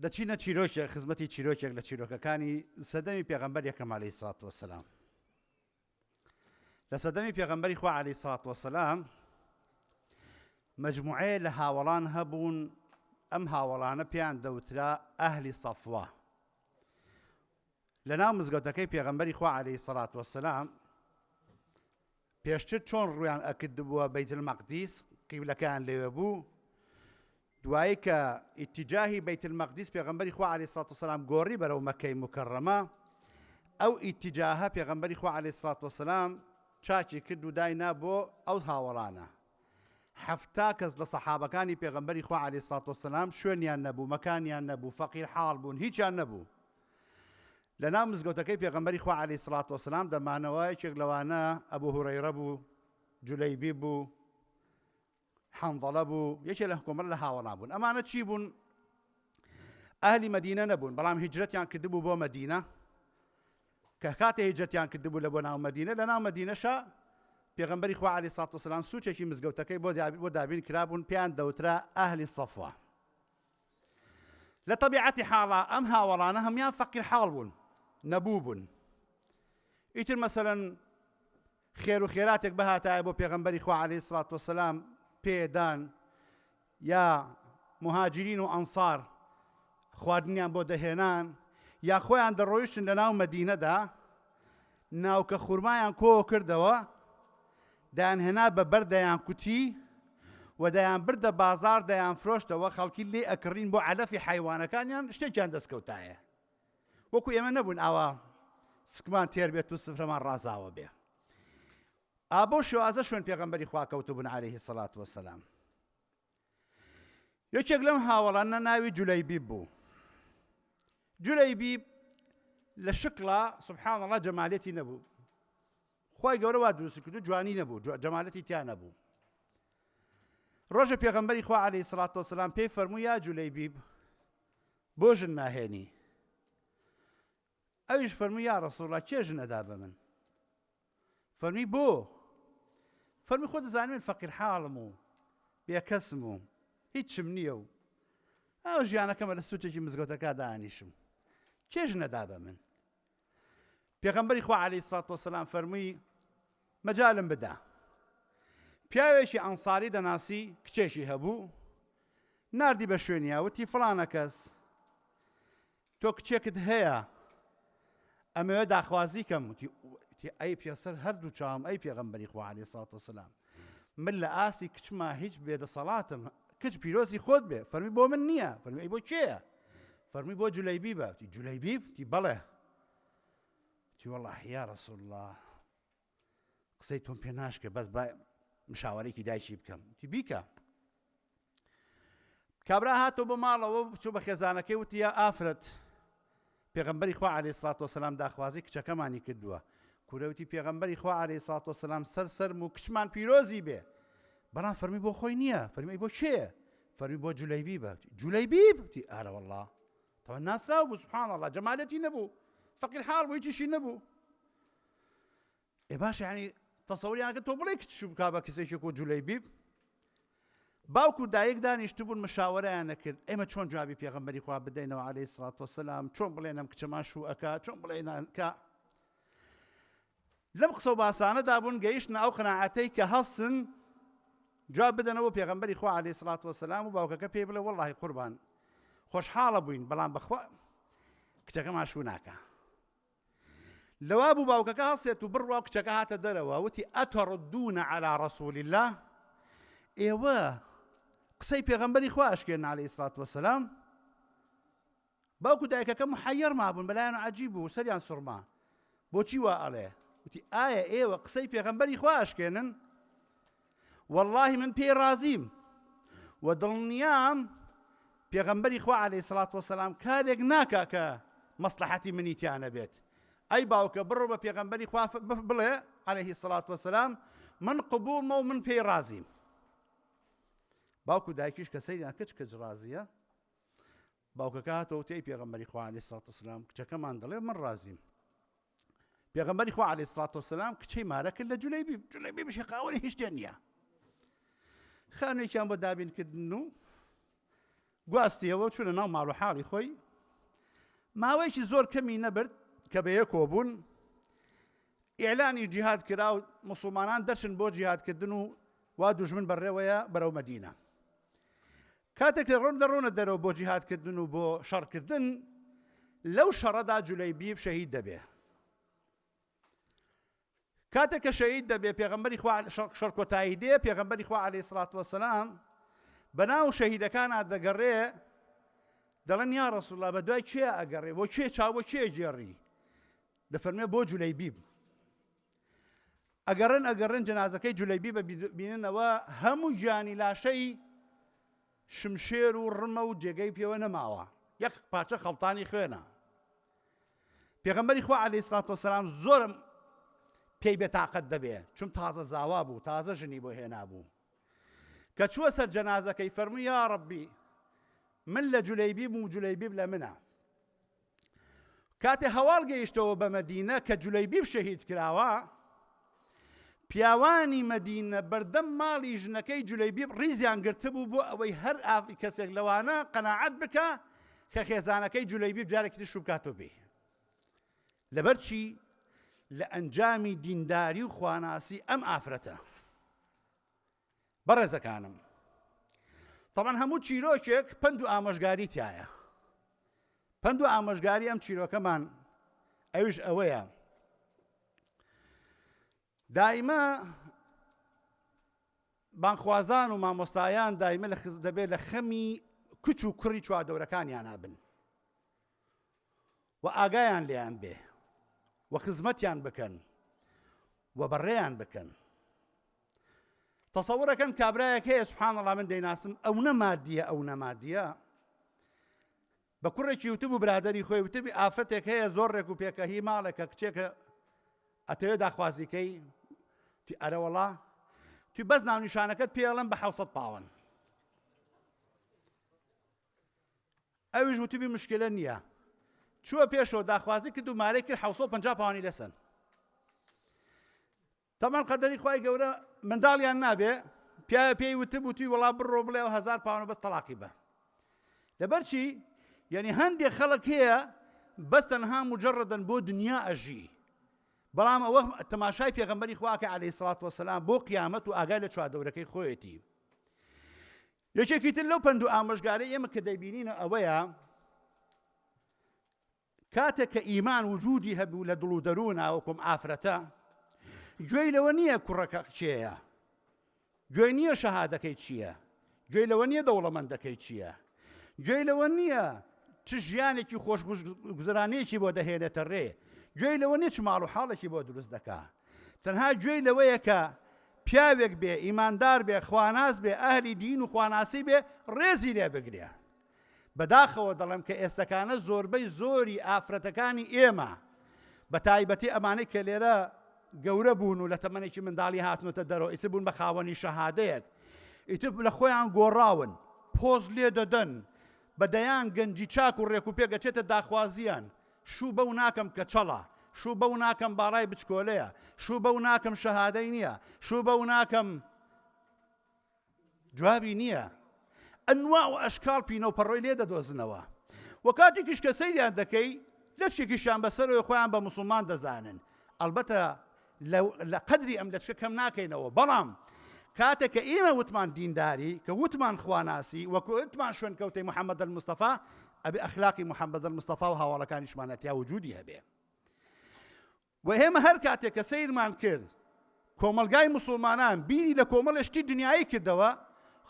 دەچینە چیرۆکێک خزمەتی چیرۆکێک لە چیرۆکەکانی سەدەمی پێغەمبەر یەکەم عەلەیهی سەڵات وەسەلام. لە سەدەمی پێغەمبەری خوا عەلەیهی سەڵات وەسەلام مەجموعەیە لە هاوڵان هەبوون، ئەم هاوڵانە پێیان دەوترا ئەهلی سەفوە. لە ناو مزگەوتەکەی پێغەمبەری خوا عەلەیهی سەڵات وەسەلام پێشتر چۆن ڕوویان ئەکردبووە بەیت المەقدیس، قیبلەکەیان لێوێ بوو، دوایی کە ئیتیجاهی بەیت المەقدیس پێغەمبەری خوا عەلەیهی سەڵات وەسەلام گۆڕی بەرەو مەکەی مکەڕەمە، ئەو ئیتیجاهە پێغەمبەری خوا عەلەیهی سەڵات وەسەلام چاکی کرد و داینا بۆ ئەو هاوڵانە. 70 کەس لە سەحابەکانی پێغەمبەری خوا عەلەیهی سەڵات وەسەلام شوێنیان نەبوو، مەکانیان نەبوو، فەقیر حاڵ بوون، هیچیان نەبوو. لە ناو مزگەوتەکەی پێغەمبەری خوا عەلەیهی سەڵات وەسەلام دەمانەوە یەکێک لەوانە ئەبوو هورەیرە بوو، جولەیبیب بوو، حەنظەلە بوو، یەکێک لە حکومەت لە هاوڵان بوون. ئەمانە چی بوون؟ ئەهلی مەدینە نەبوون، بەڵام هیجرەتیان کردبوو بۆ مەدینە، کە کاتێ هیجرەتیان کردبوو لە بۆ ناو مەدینە، لە ناو مەدینەشە پێغەمبەری خوا عەلەیهی سەڵات وەسەلام سوچێکی مزگەوتەکەی بۆ دابین کرابوون، پێیان دەوترا ئەهلی سەفوە. لە تەبیعەتی حاڵە ئەم هاوڵانە هەمویان فەقیر حاڵ بوون، نەبوو بوون. ئیتر مەسەلەن خێر و خێراتێک بەهاتایە بۆ پێغەمبەری خوا عەلەیهی سەڵات وەسەلام پێدان، یا مهاجرین و ئەنسار خواردنیان بۆ دەهێنان، یا خۆیان دەڕۆیشتن لە ناو مەدینەدا، ناوکە خوورمایان کۆ کردەوە، دایانهێنا بە بەر دەیان کوتی و دەیان بردە بازار دەیان فرۆشتەوە، خەڵکی لێ ئەکڕین بۆ عەلەفی حەیوانەکانیان، شتێکیان دەستکەوتایە. وەکو ئێمە نەبوون ئاوا سکمان تێر بێت و سفرەمان ڕازاوە بێ. بۆ شێوازە شوێن پێغەمبەری خوا کەوتبوون عەلەیهی سەڵات وەسەلام. یەکێک لەم هاوڵانە ناوی جولەیبیب بوو. جولەیبیب لە شکڵە سوبحان الله جەمالێتی نەبوو، خوای گەورە وا دروستی کردو، جوانی نەبوو، جەمالەتی تیا نەبوو. ڕۆژە پێغەمبەری خوا عەلەیهی سەڵات وەسەلام پێی فەرمووی یا جولەیبیب بۆ ژن ناهێنی؟ ئەویش فەرمووی یا ڕەسوڵ الله کێ ژنەدا بە من؟ فەرمی بۆ؟ فەرمی خۆ دەزانی من فەقیر حاڵم و بێکەسم و هیچم نییە و ئەو ژیانەکەمە لە سوچێکی مزگەوتەکە دانیشم، کێ ژنەدا بە من؟ پێغەمبەری خوا عەلەیهی سەڵات وەسەلام فەرمووی مەجالم بدە. پیاوێکی ئەنساری دەناسی، کچێکی هەبوو، ناردی بە شوێنیا، وتی فڵانە کەس تۆ کچێکت هەیە ئەمەوێ داخوازی کەم؟ وتی ئەی پێسەر هەردوو چاوم، ئەی پێغەمبەری خوا عەلەیهی سەڵات وەسەلام، من لە ئاستی کچما هیچ بێدەسەڵاتم، کچ پیرۆزی خۆت بێ. فەرمی بۆ من نییە. فەرمی ئەی بۆ کێیە؟ فەرمی بۆ جولەیبیبە. وتی جولەیبیب؟ وتی بەڵێ. وتی وەڵڵاهی یا ڕەسوڵ الله قسەی تۆم پێ ناشکێ، بەس با مشاوەرەیەکی دایکی بکەم. وتی بیکە. کابرا هاتەوە بۆ ماڵەوە، بچوو بە خێزانەکەی، وتی یا ئافرەت پێغەمبەری خوا عەلەیهی سەڵات وەسەلام داخوازی کچەکەمانی کردووە. کوورەوتی پێغەمبەری خوا عەلەیهی سەڵات وەسەلام سەرم و کچمان پیرۆزی بێ، بەڵام فەرمی بۆ خۆی نییە. فەرمی بۆ کێیە؟ فەرمی بۆ جولەیبیبە. جولەیبیب؟ وتی ئارە وەڵڵا تەوە ناسراو بوو، سوبحان الله جەمالەتی نەبوو، فەقیر حاڵ بوو، هیچیشی نەبوو. باش یعنی تەسەووریان کرد تۆ بڵێ کچ بکا بە کەسێکی وەکو جولەیبیب؟ باوکو دایک دانیشتبوون مشاوەرەیان نەکرد ئێمە چۆن جوابی پێغەمبەری خوا بدەینەوە عەلەیهی سەڵات وەسەلام، چۆن بڵێن ئەم کچەمان شوو ئەکا، چۆن بڵێن کە لەم قسە و باسانەدا بوون، گەیشتنە ئەو قەناعەتەی کە هەڵسن جواب بدەنەوە پێغەمبەری خوا عەلەیهی سەڵات وەسەلام، و باوکەکە پێی بڵێ وەڵڵاهی قوربان خۆشحاڵە بووین، بەڵام بەخوا کچەکەمان شوو ناکە. لەوا بوو باوکەکە هەڵسێت و بڕوا و کچەکە هاتە دەرەوە، وتی ئەتەڕدونە عەلا ڕەسوڵ الله، ئێوە قسەی پێغەمبەری خوا ئەشکێن عەلەیهی سەڵات وەسەلام؟ باوکو دایکەکە محەیەر مابوون، بەلایەن عەجیب بوو، سەریان سوڕما، بۆچی وا ئەڵێ؟ وتی ئایا ئێوە قسەی پێغەمبەری خوا ئەشکێنن؟ واللهی من پێی رازیم و دڵنیام پێغەمبەری خوا عەلەیهی سەڵات وەسەلام کارێک ناکا کە مەسلەحەتی منی تیانە بێت. ئەی باوکە بڕۆ بە پێغەمبەری خوا بڵێ عەلەیهی سەڵات وەسەلام من قبوڵمە و من پێی رازیم. باوکو دایکیش کە سەیریان کچ رازیە، باوکەکە هاتەوە وتی ئەی پێغەمبەری خوا عەلەیهی سەڵات وەسەلام کچەکەمان دەڵێ من رازیم. پێغەمبەری خوا عەلەیهی سەڵات وەسەلام کچەی مارە کرد لە جولەیبیب. جولەیبیبش قاوەری هیچ شتێ نییە. خانوویەکیان بۆ دابینکردن و گواستیەوە چوونە ناو ماڵ و حاڵی خۆی ماوەیەکی زۆر کەمی نەبرد کە بەیەک کۆبوون ئیعلانی جیهاد کرا و موسڵمانان دەچن بۆ جیهادکردن و وا دوژمن بەڕێوەیە بەرەو مەدینە کاتێک کە ڕۆنە دەرەوە بۆ جیهادکردن و بۆ شەڕکردن لەو شەڕەدا جولەیبیب شەهید دەبێ کاتێک کە شەهید دەبێ پێغەمبەری خوا شەڕکۆتایی دێ پێغەمبەری خوا عەلەیهی سڵات وەسەلام بەناو شەهیدەکانە دەگەڕێ دەڵێن یا ڕەسوڵڵا بە دوای کێ ئەگەڕێ بۆ کێ چاوە کێ جێڕی دەفەرمێ بۆ جولەیبیب ئەگەڕن جەنازەکەی جولەیبیب بیننەوە هەموو گیانی لاشەی شمشێر و ڕمە و جێگەی پێوە نەماوە یەک پارچە خەڵتانی خوێنە پێغەمبەری خوا عەلەیهی سڵات وەسەلام زۆر پێی بێتاقەت دەبێ چون تازە زاوا بوو تازە ژنی بۆ هێنا بوو کە چووە سەر جەنازەکەی فەرمووی یا ڕەبی من لە جولەیبیب و جولەیبیب لە منە کاتێ هەواڵ گەیشتەوە بە مەدینە کە جولەیبیب شەهید کراوە پیاوانی مەدینە بەردەم ماڵی ژنەکەی جولەیبیب ڕیزیان گرتبوو بۆ ئەوەی هەر کەسێک لەوانە قەناعەت بکە کە خێزانەکەی جولەیبیب جارێکی تر شوکاتۆ بێ لەبەر چی لە ئەنجامی دینداری و خواناسی ئەم ئافرەتە بەڕێزەکانم تەمان هەموو چیرۆکێک پند و ئامۆژگاری تایە پند و ئامۆژگاری ئەم چیرۆکەمان ئەویش ئەوەیە دائیمە بانخوازان و مامۆستایان دائیمە دەبێت لە خەمی کچ و کوڕی چواردەورەکانیان نابن و ئاگایان لێیان بێ و خزمەتیان بکەن و بەڕێیان بکەن تەسەوڕەکەن کابرایەک هەیە سوبحان ئەڵڵا من دەیناسم ئەو نەمادیە بە کوڕێکی وتبوو برادەری خۆی وتبی ئافرەتێک هەیە زۆڕێک و پێکەهی ماڵێکە کچێکە ئەتەوێت داخوازیکەی توی ئەرە وەڵا توی بەس ناونیشانەکەت پێڵم بە 700 پاوەن ئەویش وتبی مشکلە نییە چووە پێشەوە داخوازی کرد و مارەی کرد 750 پاوانی لەسەن تەمان قەدەری خوای گەورە منداڵیان نابێ پێی وتبوو توی وەڵا بڕۆ بڵێ 1000 پاوە بەس تەلاقی بە لەبەر چی یعنی هەندێک خەڵک هەیە بەس تەنها مجەڕەدەن بۆ دنیا ئەژی بەڵام ئەوە تەماشای پێغەمبەری خواکە عەلەیهی سڵات وەسەلام بۆ قیامەت و ئاگای لە چواردەورەکەی خۆیەتی یەکێکی تر لەو پند و ئامۆژگارەی ئێمە کە دەیبینینە ئەوەیە کاتێک کە ئیمان وجودی هەبوو لە دڵ و دەروونە وەکوم ئافرەتە گوێی لەوە نییە کوڕەکە چێیە گوێی نییە شەهادەکەی چییە گوێی لەوە نییە دەوڵەمەندەکەی چییە گوێی لەوە نییە چ ژیانێکی خۆشگوزرانەیەکی بۆ دەهێنێتە ڕێ گوێی لەوە نییە چ ماڵ و حاڵێکی بۆ دروست دەکا تەنها گوێی لەوەیە کە پیاوێک بێ ئیماندار بێ خواناس بێ ئەهلی دین و خواناسی بێ ڕێزی لێ بگرێ بەداخەوە دەڵێم کە ئێستەکانە زۆربەی زۆری ئافرەتەکانی ئێمە بە تایبەتی ئەمانەی کە لێرە گەورە بوون و لە تەمەنێکی منداڵی هاتنۆتە دەرەوە ئیتر بوون بە خاوەنی شەهادەیەک ئیتر لە خۆیان گۆڕاون پۆز لێ دەدەن بەدەیان گەنجی چاک و ڕێک و پێگەچێتە داخوازیان شوو بەو ناکەم کە چەڵە شوو بەو ناکەم باڕای بچکۆلەیە شوو بەو ناکەم شەهادەی نییە شوو بەو ناکەم جوابی نییە ئەنواع و ئەشکاڵ پینەوپەڕۆی لێ دەدۆزنەوە و کاتێکیش کە سەیریان دەکەی لەچێکیشیان بەسەرەوەی خۆیان بە موسڵمان دەزانن ئەلبەتە لە قەدری ئەم لەچکە کەم ناکەینەوە بەڵام کاتێک کە ئێمە وتمان دینداری کە وتمان خواناسی وەکو وتمان شوێنکەوتەی محەممەد المستەفا ئەبێ ئەخلاقی محەممەد المستەفا و هاوڵەکانیشمانەتیا وجودی هەبێ و ئێمە هەر کاتێک کە سەیرمان کرد کۆمەلگای موسڵمانان بیری لە کۆمەڵشتی دنیایی کردەوە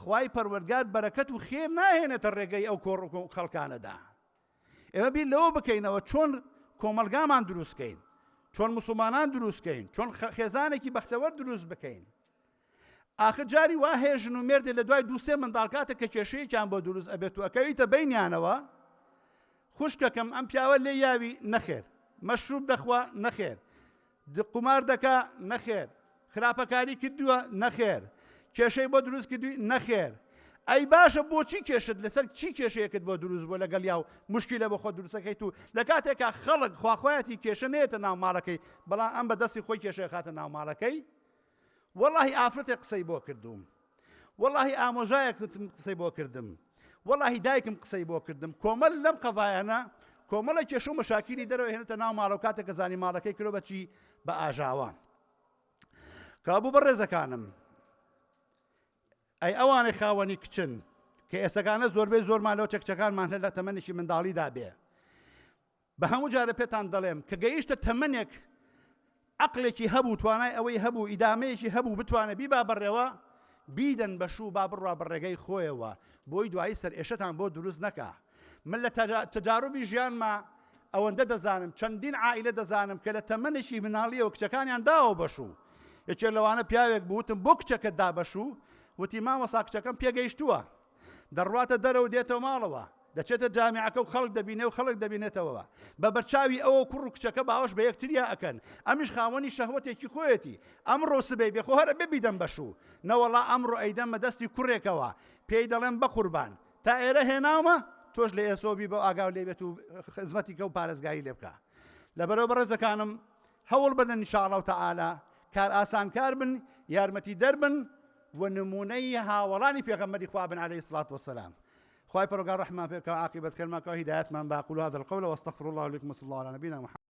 خوای پەروەردگار بەرەکەت و خێر ناهێنێتە ڕێگەی ئەو خەڵکانەدا ئێمە بیر لەوە بکەینەوە چۆن کۆمەلگامان دروستکەین چۆن موسڵمانان دروستکەین چۆن خێزانێکی بەختەوەر دروست بکەین ئاخر جاری وا هەیە ژن و مێردێ لە دوای دووسێ منداڵکاتە کە کێشەیەکیان بۆ دروست ئەبێت و ئەکەویتە بینیانەوە خوشکەکەم ئەم پیاوە لێ یاوی نەخێر مەشروب دەخوا نەخێر قمار دەکا نەخێر خراپەکاری کردووە نەخێر کێشەی بۆ دروست کردووی نەخێر ئەی باشە بۆچی کێشت لەسەر چی کێشەیەکت بۆ دروست بۆ لەگەڵ یا و مشکلە بۆ خۆ دروستەکەیت و لە کاتێکا خەڵک خواخوایەتی کێشە نێتە ناو ماڵەکەی بەڵام ئەم بەدەستی خۆی کێشەیە خاتە ناو ماڵەکەی وەڵڵاهی ئافرەتێک قسەی بۆ کردوم وەڵڵاهی ئامۆژایەک قسەی بۆ کردم وەڵاهی دایکم قسەی بۆ کردم کۆمەڵ لەم قەڤایانە کۆمەڵی کێشە و مەشاکیلی دەرەوە هێنێتە ناو ماڵە و کاتێک کە زانی ماڵەکەی کرۆ بەچی بە ئاژاوان کابوو بەڕێزەکانم ئەی ئەوانەی خاوەنی کچن کە ئێستەکانە زۆربەی زۆرمان لەو چەکچەکانمان هەیە لە تەمەنێکی منداڵیدا بێ بە هەموو جارە پێتان دەڵێم کە گەیشتە تەمەنێک عەقلێکی هەبوو توانای ئەوەی هەبوو ئیدامەیەکی هەبوو بتوانە بیبا بەڕێوە بیدەن بەشوو با بڕوا بەڕێگەی خۆیەوە بۆی دوایی سەر ئێشەتان بۆ دروست نەکا من لە تەجاروبی ژیانما ئەوەندە دەزانم چەندین عائیلە دەزانم کە لە تەمەنێکی مناڵیەوە کچەکانیان داوە بەشوو یەکێک لەوانە پیاوێک بووتم بۆ کچەکەت دا بەشوو وتی مامەسا کچەکەم پێگەیشتووە دەڕواتە دەرەوە دێتەوە ماڵەوە دەچێتە جامیعەکە و خەڵک دەبینێ و خەڵک دەبینێتەوە بە بەرچاوی ئەوە کوڕ و کچەکە باوەش بە یەکتریا ئەکەن ئەمیش خاوەنی شەهوەتێکی خۆیەتی ئەمڕۆ سبەی بێ خۆ هەرە ببیدەم بەشوو نەوەڵا ئەمڕۆ ئەیدەمە دەستی کوڕێکەوە پێی دەڵێن بە قوربان تا ئێرە هێناومە تۆش لە ئێسۆبی بە ئاگاو لێ بێت و خزمەتی کە و پارێزگایی لێ بکە لەبەرەوە بەڕێزەکانم هەوڵ بدەن ئینشاءالله تەعالا کار ئاسانکار بن یارمەتی دەربن و نمونەی هاوڵانی پێغەمبەری خوا بن عليه الصلاة والسلام خواهی پروردگار رحمة بك وعاقبة كلمة هدايات من بقول هذا القول واستغفر الله لكم وصلى الله على نبينا محمد